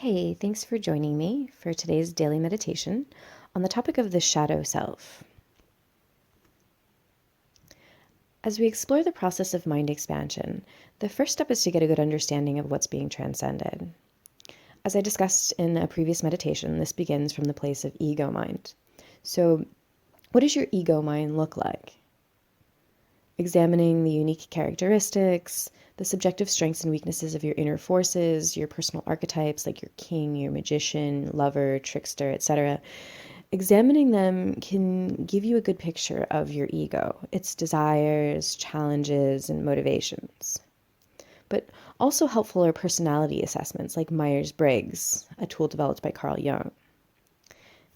Hey, thanks for joining me for today's daily meditation on the topic of the shadow self. As we explore the process of mind expansion, the first step is to get a good understanding of what's being transcended. As I discussed in a previous meditation, this begins from the place of ego mind. So, what does your ego mind look like? Examining the unique characteristics, the subjective strengths and weaknesses of your inner forces, your personal archetypes like your king, your magician, lover, trickster, etc. Examining them can give you a good picture of your ego, its desires, challenges, and motivations. But also helpful are personality assessments like Myers-Briggs, a tool developed by Carl Jung.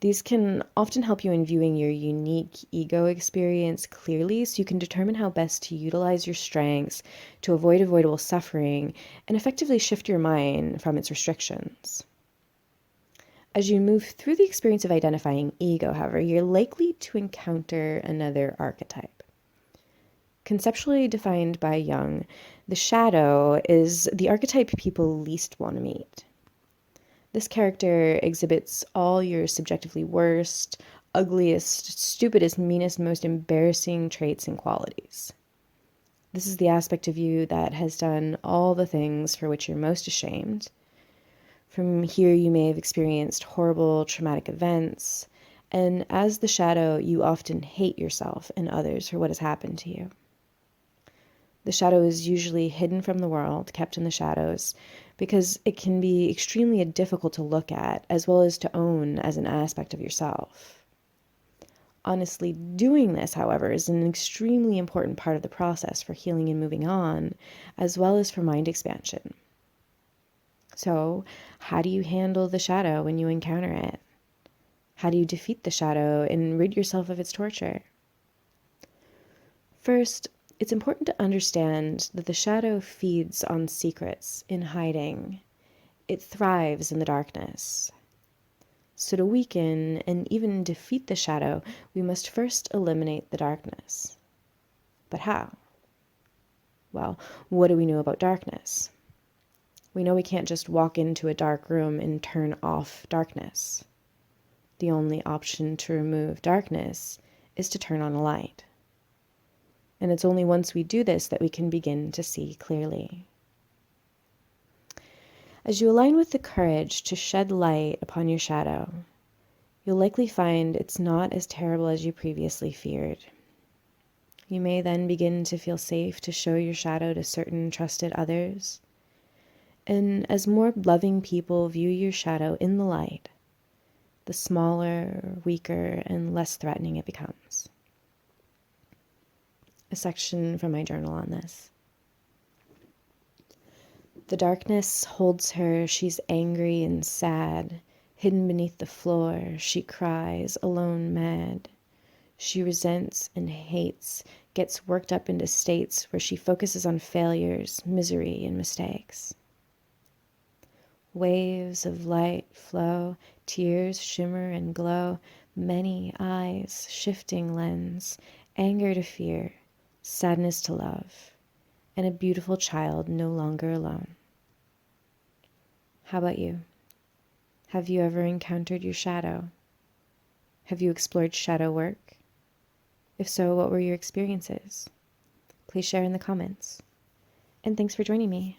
These can often help you in viewing your unique ego experience clearly so you can determine how best to utilize your strengths to avoid avoidable suffering and effectively shift your mind from its restrictions. As you move through the experience of identifying ego, however, you're likely to encounter another archetype. Conceptually defined by Jung, the shadow is the archetype people least want to meet. This character exhibits all your subjectively worst, ugliest, stupidest, meanest, most embarrassing traits and qualities. This is the aspect of you that has done all the things for which you're most ashamed. From here, you may have experienced horrible, traumatic events, and as the shadow, you often hate yourself and others for what has happened to you. The shadow is usually hidden from the world, kept in the shadows, because it can be extremely difficult to look at, as well as to own as an aspect of yourself. Honestly, doing this, however, is an extremely important part of the process for healing and moving on, as well as for mind expansion. So, how do you handle the shadow when you encounter it? How do you defeat the shadow and rid yourself of its torture? First, it's important to understand that the shadow feeds on secrets in hiding. It thrives in the darkness. So to weaken and even defeat the shadow, we must first eliminate the darkness. But how? Well, what do we know about darkness? We know we can't just walk into a dark room and turn off darkness. The only option to remove darkness is to turn on a light. And it's only once we do this that we can begin to see clearly. As you align with the courage to shed light upon your shadow, you'll likely find it's not as terrible as you previously feared. You may then begin to feel safe to show your shadow to certain trusted others. And as more loving people view your shadow in the light, the smaller, weaker, and less threatening it becomes. A section from my journal on this. The darkness holds her, she's angry and sad. Hidden beneath the floor, she cries, alone mad. She resents and hates, gets worked up into states where she focuses on failures, misery, and mistakes. Waves of light flow, tears shimmer and glow, many eyes, shifting lens, anger to fear, sadness to love, and a beautiful child no longer alone. How about you? Have you ever encountered your shadow? Have you explored shadow work? If so, what were your experiences? Please share in the comments. And thanks for joining me.